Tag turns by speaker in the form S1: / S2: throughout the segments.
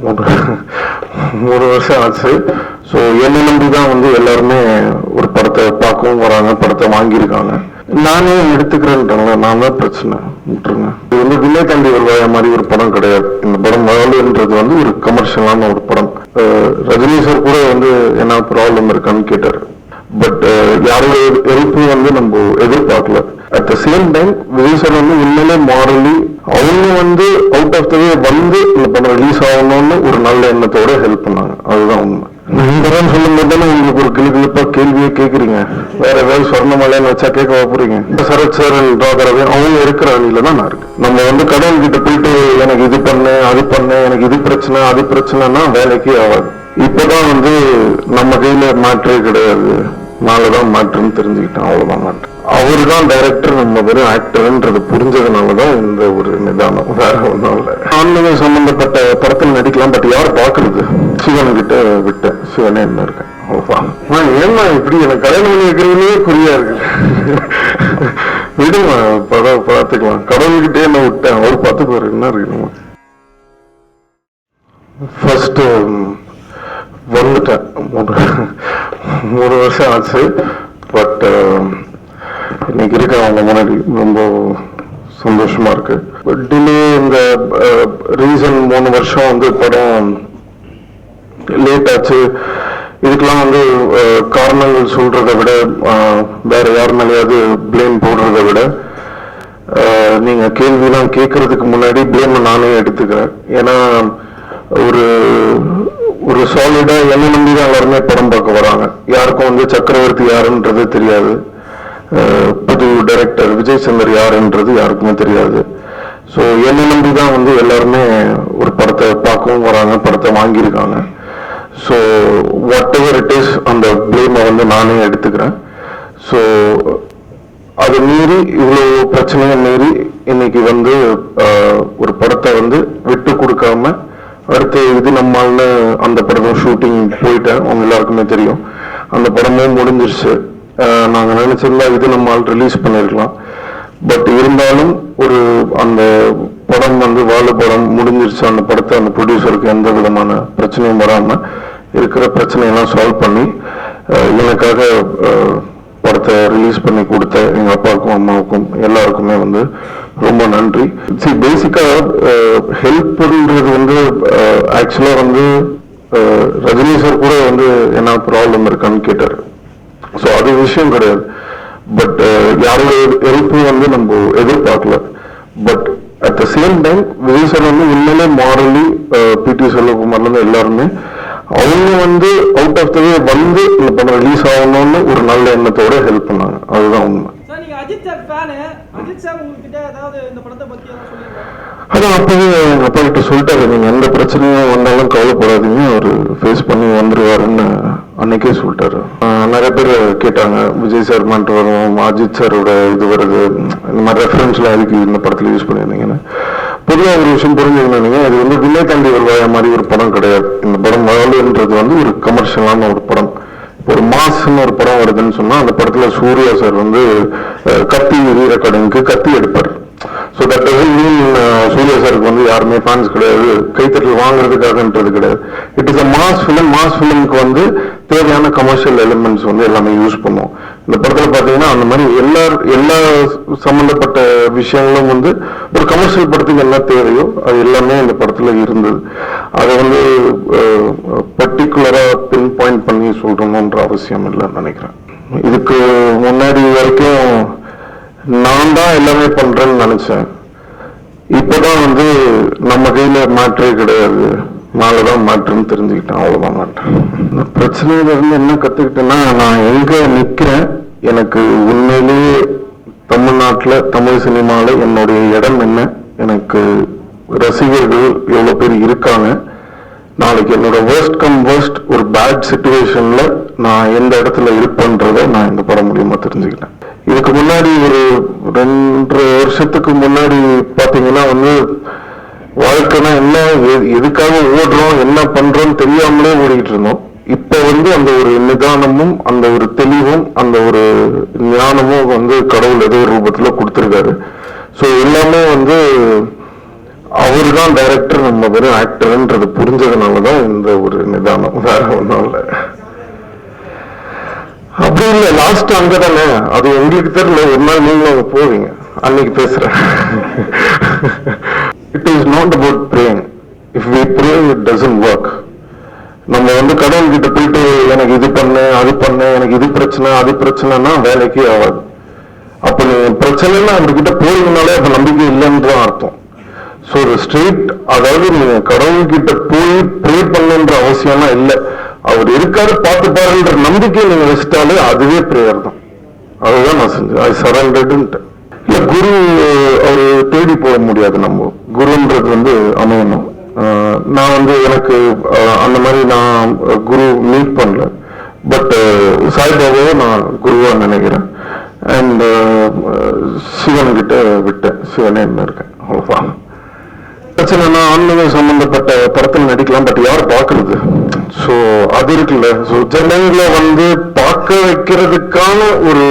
S1: வந்துட்டேன். 3 வருஷம் ஆச்சு. ஸோ என்னை நம்பி தான் வந்து எல்லாருமே ஒரு படத்தை பார்க்கவும் வராங்க, படத்தை வாங்கியிருக்காங்க. நானே எடுத்துக்கிறேன்றாங்க, நான் தான் பிரச்சனை விட்டுருங்க. இது வந்து வினய் தாண்டி வருவாயா மாதிரி ஒரு படம் கிடையாது. இந்த படம் வாழுன்றது வந்து ஒரு கமர்ஷியலான ஒரு படம். ரஜினி சார் கூட வந்து என்ன ப்ராப்ளம் இருக்கான்னு கேட்டார். பட் யாரோட ஹெல்ப்பும் வந்து நம்ம எதிர்பார்க்கல. At the same time Vijay sir வந்து உண்மையிலே மாரலி அவங்க வந்து அவுட் ஆஃப் த வே வந்து இந்த படம் ரிலீஸ் ஆகணும்னு ஒரு நல்ல எண்ணத்தோட ஹெல்ப் பண்ணாங்க. அதுதான் உண்மை. நீங்க சொல்லும் போது தானே உங்களுக்கு ஒரு கிளிப்பா கேள்வியே கேட்குறீங்க. வேற ஏதாவது சொர்ணமலைன்னு வச்சா கேட்க போறீங்க. சரத் சார் ராகரவே அவங்க இருக்கிற அணியில தான் நான் இருக்கேன். நம்ம வந்து கடவுள் கிட்ட போயிட்டு எனக்கு இது பண்ணு அது பண்ணு, எனக்கு இது பிரச்சனை அது பிரச்சனைனா வேலைக்கே ஆகாது. இப்பதான் வந்து நம்ம கையில மாற்றே கிடையாது, நாளைதான் மாற்றுன்னு தெரிஞ்சுக்கிட்டேன். அவ்வளவுதான் மாற்று. அவரு தான் டைரக்டர், நம்ம வெறும் ஆக்டர்ன்றது புரிஞ்சதுனாலதான் இந்த ஒரு நிதானம், வேற ஒன்றும் இல்லை. ஆன்மீக சம்பந்தப்பட்ட படத்தில் நடிக்கலாம், பட் யார் பாக்குறது? சிவன் கிட்ட விட்டேன், சிவனே என்ன இருக்கேன். அவ்வளவுதான். ஏன்னா இப்படி எனக்கு கல்யாணம் பண்ணி வைக்கிறதுலயே குறியா இருக்கு. விடுமா, படம் பார்த்துக்கலாம். கடவுள்கிட்டே என்ன விட்டேன், அவர் பார்த்துக்குவாரு. என்ன இருக்கு நம்ம ஃபர்ஸ்ட் வந்துட்டேன். 3 வருஷம் ஆச்சு. பட் இன்னைக்கு இருக்க அவங்க முன்னாடி ரொம்ப சந்தோஷமா இருக்கு. டிலே இந்த ரீசன் 3 வருஷம் வந்து படம் லேட் ஆச்சு. இதுக்கெல்லாம் வந்து காரணங்கள் சொல்றதை விட வேற யார் மேலேயாவது பிளேம் போடுறதை விட நீங்க கேள்விலாம் கேட்கறதுக்கு முன்னாடி பிளேம் நானே எடுத்துக்கிறேன். ஏன்னா ஒரு சாலிடா என்ன நம்பிதான் எல்லாருமே படம் பார்க்க வராங்க. யாருக்கும் வந்து சக்கரவர்த்தி யாருன்றது தெரியாது, புது டைரக்டர் விஜய் சந்தர் யாருன்றது யாருக்குமே தெரியாது. ஸோ என்ன நம்பிதான் வந்து எல்லாருமே ஒரு படத்தை பார்க்கவும் வராங்க, படத்தை வாங்கியிருக்காங்க. So what ever it is, அந்த பிளேமை வந்து நானே எடுத்துக்கிறேன். ஸோ அதை மீறி இவ்வளோ பிரச்சனையை மீறி இன்னைக்கு வந்து ஒரு படத்தை வந்து விட்டு கொடுக்காம அடுத்து இது நம்மால்னு அந்த படம் ஷூட்டிங் போயிட்டேன். அவங்க எல்லாருக்குமே தெரியும். அந்த படமும் முடிஞ்சிருச்சு. நாங்கள் நினைச்சிருந்தா இது நம்மால் ரிலீஸ் பண்ணிருக்கலாம். பட் இருந்தாலும் ஒரு அந்த படம் வந்து வாழ படம் முடிஞ்சிருச்சு. அந்த படத்தை அந்த ப்ரொடியூசருக்கு எந்த விதமான பிரச்சனையும் வராம இருக்கிற பிரச்சனையெல்லாம் சால்வ் பண்ணி எனக்காக படத்தை ரிலீஸ் பண்ணி கொடுத்த எங்க அப்பாவுக்கும் அம்மாவுக்கும் எல்லாருக்குமே வந்து ரொம்ப நன்றி. பேசிக்கா ஹெல்ப்ன்றது வந்து ஆக்சுவலா வந்து ரஜினி சார் கூட வந்து என்ன ப்ராப்ளம் இருக்கான்னு கேட்டாரு. ஸோ அது விஷயம் கிடையாது. பட் யாரோட ஹெல்ப்பும் வந்து நம்ம எதிர்பார்க்கல. But at the same time Vijay sir வந்து உண்மையிலே மாரலி பிடி செல்வகுமார்ல இருந்து எல்லாருமே அவங்க வந்து அவுட் ஆஃப் த வே வந்து இந்த படம் ரிலீஸ் ஆகணும்னு ஒரு நல்ல எண்ணத்தோட ஹெல்ப் பண்ணாங்க. அதுதான் உண்மை. அதான் அப்பவே எங்க அப்பா கிட்ட சொல்லிட்டாரு, நீங்க எந்த பிரச்சனையும் வந்தாலும் கவலைப்படாதீங்க, அவரு ஃபேஸ் பண்ணி வந்துருவாருன்னு அன்னைக்கே சொல்லிட்டாரு. நிறைய பேர் கேட்டாங்க, விஜய் சார் மட்டும் வரும், அஜித் சாரோட இது வருது, இந்த மாதிரி ரெஃபரன்ஸ்லாம் எதுக்கு இந்த படத்துல யூஸ் பண்ணியிருந்தீங்கன்னு. பொதுவாக ஒரு விஷயம் புரிஞ்சுக்கணுங்க, இது வந்து வினய் தாண்டி வருவாயா மாதிரி ஒரு படம் கிடையாது. இந்த படம் வாழுன்றது வந்து ஒரு கமர்ஷியலான ஒரு படம். ஒரு மாஸ்ன்னு ஒரு படம் வருதுன்னு சொன்னா அந்த படத்துல சூர்யா சார் வந்து கத்தி ரீரெக்கார்டிங்க்கு கத்தி எடுப்பார். So that doesn't mean Suriya சாருக்கு வந்து யாருமே ஃபேன்ஸ் கிடையாது, கைத்தட்டல் வாங்குறதுக்காகன்றது கிடையாது. It is a mass film. Mass ஃபிலிமுக்கு வந்து தேவையான கமர்ஷியல் எலிமெண்ட்ஸ் வந்து எல்லாமே யூஸ் பண்ணுவோம். இந்த படத்துல பாத்தீங்கன்னா அந்த மாதிரி எல்லா சம்பந்தப்பட்ட விஷயங்களும் வந்து ஒரு கமர்ஷியல் படத்துக்கு என்ன தேவையோ அது எல்லாமே இந்த படத்துல இருந்தது. அதை வந்து பர்டிகுலரா பின் பாயிண்ட் பண்ணி சொல்றணும்ன்ற அவசியம் இல்லைன்னு நினைக்கிறேன். இதுக்கு முன்னாடி வரைக்கும் நான் தான் எல்லாமே பண்றேன்னு நினைச்சேன். இப்பதான் வந்து நம்ம கையில மாற்றே கிடையாது, நாளைதான் மாற்றுன்னு தெரிஞ்சுக்கிட்டேன். அவ்வளவுதான் மாற்று. பிரச்சனையில இருந்து என்ன கத்துக்கிட்டேன்னா, நான் எங்க நிக்கிறேன், எனக்கு உண்மையிலேயே தமிழ்நாட்டுல தமிழ் சினிமால என்னுடைய இடம் என்ன, எனக்கு ரசிகர்கள் எவ்வளவு பேர் இருக்காங்க, நாளைக்கு என்னோட வேர்ஸ்ட் கம் வேர்ஸ்ட் ஒரு பேட் சிச்சுவேஷன்ல நான் எந்த இடத்துல இருப்பேன்றதை நான் இந்த படம் மூலியமா தெரிஞ்சுக்கிட்டேன். இதுக்கு முன்னாடி ஒரு 2 வருஷத்துக்கு முன்னாடி பாத்தீங்கன்னா வந்து வாழ்க்கைனா என்ன, எதுக்காக ஓடுறோம், என்ன பண்றோம் தெரியாமலே ஓடிட்டு இருந்தோம். இப்ப வந்து அந்த ஒரு நிதானமும் அந்த ஒரு தெளிவும் அந்த ஒரு ஞானமும் வந்து கடவுள் ஏதோ ஒரு ரூபத்துல கொடுத்திருக்காரு. ஸோ எல்லாமே வந்து அவரு தான் டைரக்டர், நம்ம வெறும் ஆக்டர்ன்றது புரிஞ்சதுனாலதான் இந்த ஒரு நிதானம், வேற ஒன்றும் இல்லை. அப்படி இல்லை, லாஸ்ட் அங்கதானே, அது உங்களுக்கு தெரியல, ஒரு நாள் நீங்களும் அங்க போவீங்க, அன்னைக்கு பேசுறேன். It is not about praying. If we pray it doesn't work. நம்ம கடவுள் கிட்ட போயிட்டு எனக்கு இது பண்ண அது பண்ண, எனக்கு இது பிரச்சனை அது பிரச்சனைனா வேலைக்கு ஆகாது. அப்ப நீங்க பிரச்சனைன்னா அவர்கிட்ட போறீங்கனாலே அப்ப நம்பிக்கை இல்லைன்னு அர்த்தம். ஸோ ஸ்ட்ரெயிட், அதாவது நீங்க கடவுள் கிட்ட போய் ப்ரே பண்ணுன்ற அவசியம்லாம் இல்லை. அவர் இருக்காரு பார்த்து பாருன்ற நம்பிக்கையை நீங்க வச்சுட்டாலே அதுவே பிரேயர் தான். அதுதான் நான் செஞ்சேன். ஐ சரண்டர்டுன்ட்டு. இல்ல, குரு அவரு தேடி போக முடியாது. நம்ம குருன்றது அமையணும். நான் எனக்கு அந்த மாதிரி நான் குரு மீட் பண்ணல. பட் சாய்பாபாவை நான் குருவா நினைக்கிறேன். அண்ட் சிவன் கிட்ட விட்டேன், சிவனே என்ன இருக்கேன், அவ்வளவுதான். பிரச்சனைனா ஆன்மீகம் சம்பந்தப்பட்ட படத்தில் நடிக்கலாம், பட் யார் பாக்குறது? ஸோ அது இருக்குல்ல. ஸோ ஜனங்களை பார்க்க வைக்கிறதுக்கான ஒரு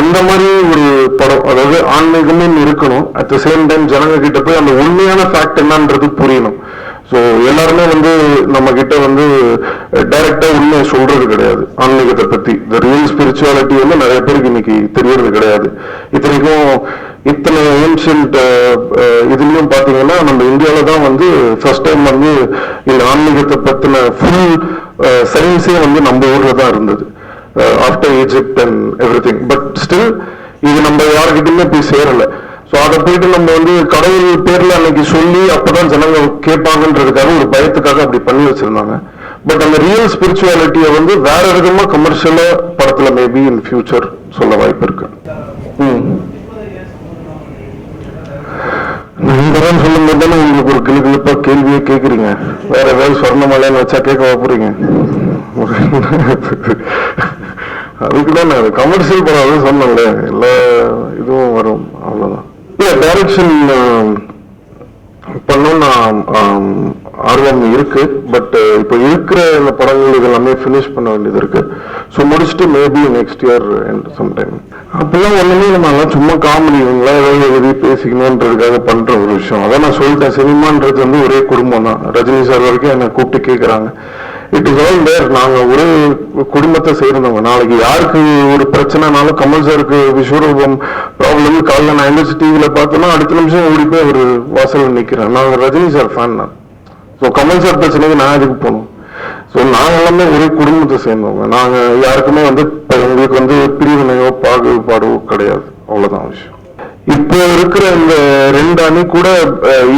S1: அந்த மாதிரி ஒரு படம், அதாவது ஆன்மீகமும் இருக்கணும், அட் த சேம் டைம் ஜனங்க கிட்ட போய் அந்த உண்மையான ஃபேக்ட் என்னன்றது புரியணும். ஸோ எல்லாருமே நம்ம கிட்ட டைரக்டா உண்மையை சொல்றது கிடையாது. ஆன்மீகத்தை பத்தி த ரியல் ஸ்பிரிச்சுவாலிட்டி நிறைய பேருக்கு இன்னைக்கு தெரியறது கிடையாது. இத்தனைக்கும் இத்தனை ஏன்ஷியன்ட் இதுலயும் பாத்தீங்கன்னா நம்ம இந்தியாவில தான் ஃபர்ஸ்ட் டைம் இந்த ஆன்மீகத்தை பத்தின ஃபுல் சயின்ஸே நம்ம ஊர்ல தான் இருந்தது, after Egypt and everything. But still இது நம்ம யாருக்கிட்டுமே போய் சேரல. ஸோ அதை போயிட்டு நம்ம கடவுள் பேர்ல அன்னைக்கு சொல்லி அப்பதான் ஜனங்க கேட்பாங்கன்றதுக்காக ஒரு பயத்துக்காக அப்படி பண்ணி வச்சிருந்தாங்க. பட் அந்த ரியல் ஸ்பிரிச்சுவாலிட்டியை வேற விதமா கமர்ஷியலா படத்துல மேபி இன் ஃபியூச்சர் சொல்ல வாய்ப்பு இருக்கு. நீங்க சொல்லும் போது தானே உங்களுக்கு ஒரு கிளுகிழப்பா கேள்வியே கேட்குறீங்க. வேற ஏதாவது சொர்ணமலைன்னு வச்சா கேட்க போறீங்க? அதுக்குதான் அது கமர்ஷியல் படம், அதுவும் சொன்னல, எல்லா இதுவும் வரும், அவ்வளவுதான். இல்ல, டைரக்ஷன் பண்ணணும்னு ஆர்வம் இருக்கு. பட் இப்போ இருக்கிற இந்த படங்கள் இது எல்லாமே பினிஷ் பண்ண வேண்டியது இருக்கு. ஸோ முடிச்சுட்டு மேபி நெக்ஸ்ட் இயர் சம்டைம். அப்பெல்லாம் ஒண்ணுமே நம்ம எல்லாம் சும்மா காமெடி ஏதாவது எழுதி பேசிக்கணுன்றதுக்காக பண்ற ஒரு விஷயம். அதான் நான் சொல்லிட்டேன், சினிமான்றது ஒரே குடும்பம் தான். ரஜினி சார் வரைக்கும் என்னை கூப்பிட்டு கேட்கறாங்க. இட் இஸ் ஆல் தேர். நாங்க ஒரு குடும்பத்தை சேர்ந்தவங்க. நாளைக்கு யாருக்கு ஒரு பிரச்சனைனாலும், கமல் சாருக்கு விஸ்வரூபம் ப்ராப்ளம் காலைல நான் எந்திரிச்சு டிவியில பார்த்தோம்னா அடுத்த நிமிஷம் ஓடி போய் ஒரு வாசல் நிக்கிறேன். நான் ரஜினி சார் ஃபேன் தான். ஸோ கமல் சார் பிரச்சனைக்கு நான் எதுக்கு போகணும்? ஸோ நாங்க எல்லாமே ஒரே குடும்பத்தை சேர்ந்தவங்க. நாங்க யாருக்குமே எங்களுக்கு பிரிவினையோ பாகுபாடோ கிடையாது, அவ்வளவுதான் விஷயம். இப்போ இருக்கிற இந்த 2 அணி கூட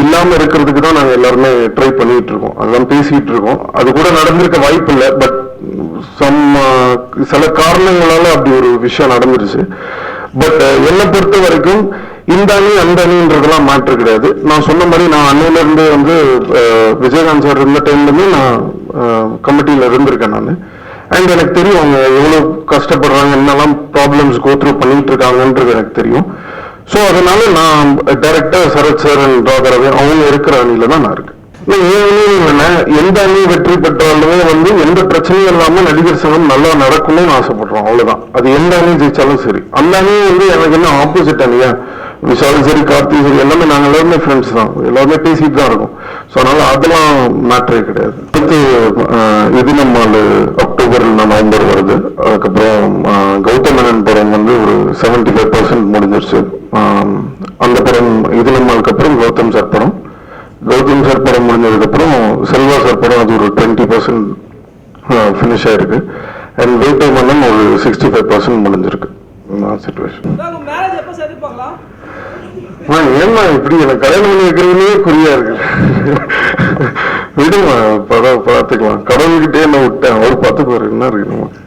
S1: இல்லாம இருக்கிறதுக்கு தான் நாங்க எல்லாருமே ட்ரை பண்ணிட்டு இருக்கோம், அதெல்லாம் பேசிட்டு இருக்கோம். அது கூட நடந்திருக்க வாய்ப்பு இல்லை. பட் சில காரணங்களால அப்படி ஒரு விஷயம் நடந்துருச்சு. பட் என்னை பொறுத்த வரைக்கும் இந்த அணி அந்த அணின்றதெல்லாம் மாற்று கிடையாது. நான் சொன்ன மாதிரி நான் அன்னையில இருந்து விஜயகாந்த் சார் இருந்த டைம்லுமே நான் கமிட்டியில இருந்திருக்கேன் நான். அண்ட் எனக்கு தெரியும் அவங்க எவ்வளவு கஷ்டப்படுறாங்க, என்னெல்லாம் ப்ராப்ளம்ஸ் கோத்ரூ பண்ணிட்டு இருக்காங்கன்றது எனக்கு தெரியும். ஸோ அதனால நான் டைரக்டா சரத் சார் அண்ட் ராகரவே அவங்க இருக்கிற அணியில தான் நான் இருக்கேன். எந்த அணி வெற்றி பெற்றாலுமே எந்த பிரச்சனையும் இல்லாம நடிகர் சங்கம் நல்லா நடக்கணும்னு ஆசைப்படுறோம், அவ்வளவுதான். அது எந்த அணி ஜெயிச்சாலும் சரி. அந்த அணி எனக்கு என்ன ஆப்போசிட் அணியா, விஷால் சரி கார்த்தி சரி எல்லாமே நாங்கள் எல்லாருமே ஃப்ரெண்ட்ஸ் தான், எல்லாருமே பேசிட்டு தான் இருக்கோம். ஸோ அதனால அதெல்லாம் மேட்டரே கிடையாது. அடுத்து இது நம்ம அக்டோபர் நவம்பர் வருது. அதுக்கப்புறம் கௌதம் மேனன் படம் ஒரு 75% முடிஞ்சிருச்சு. அந்த படம் இது நம்மளுக்கு அப்புறம் கௌதம் சார் படம் முடிஞ்சதுக்கு அப்புறம் செல்வா சார் படம் அது ஒரு 20% ஃபினிஷ் ஆயிருக்கு. அண்ட் வெயிட் மன்னன் ஒரு 65% முடிஞ்சிருக்கு. சிச்சுவேஷன் ஏன்னா இப்படி எனக்கு கல்யாணம் பண்ணி வைக்கிறதுலயே குறியா இருக்கு. விடுமா, பார்த்துக்கலாம். கடவுள்கிட்டே என்ன விட்டேன், அவர் பார்த்துக்குவாரு, என்ன இருக்கு நமக்கு.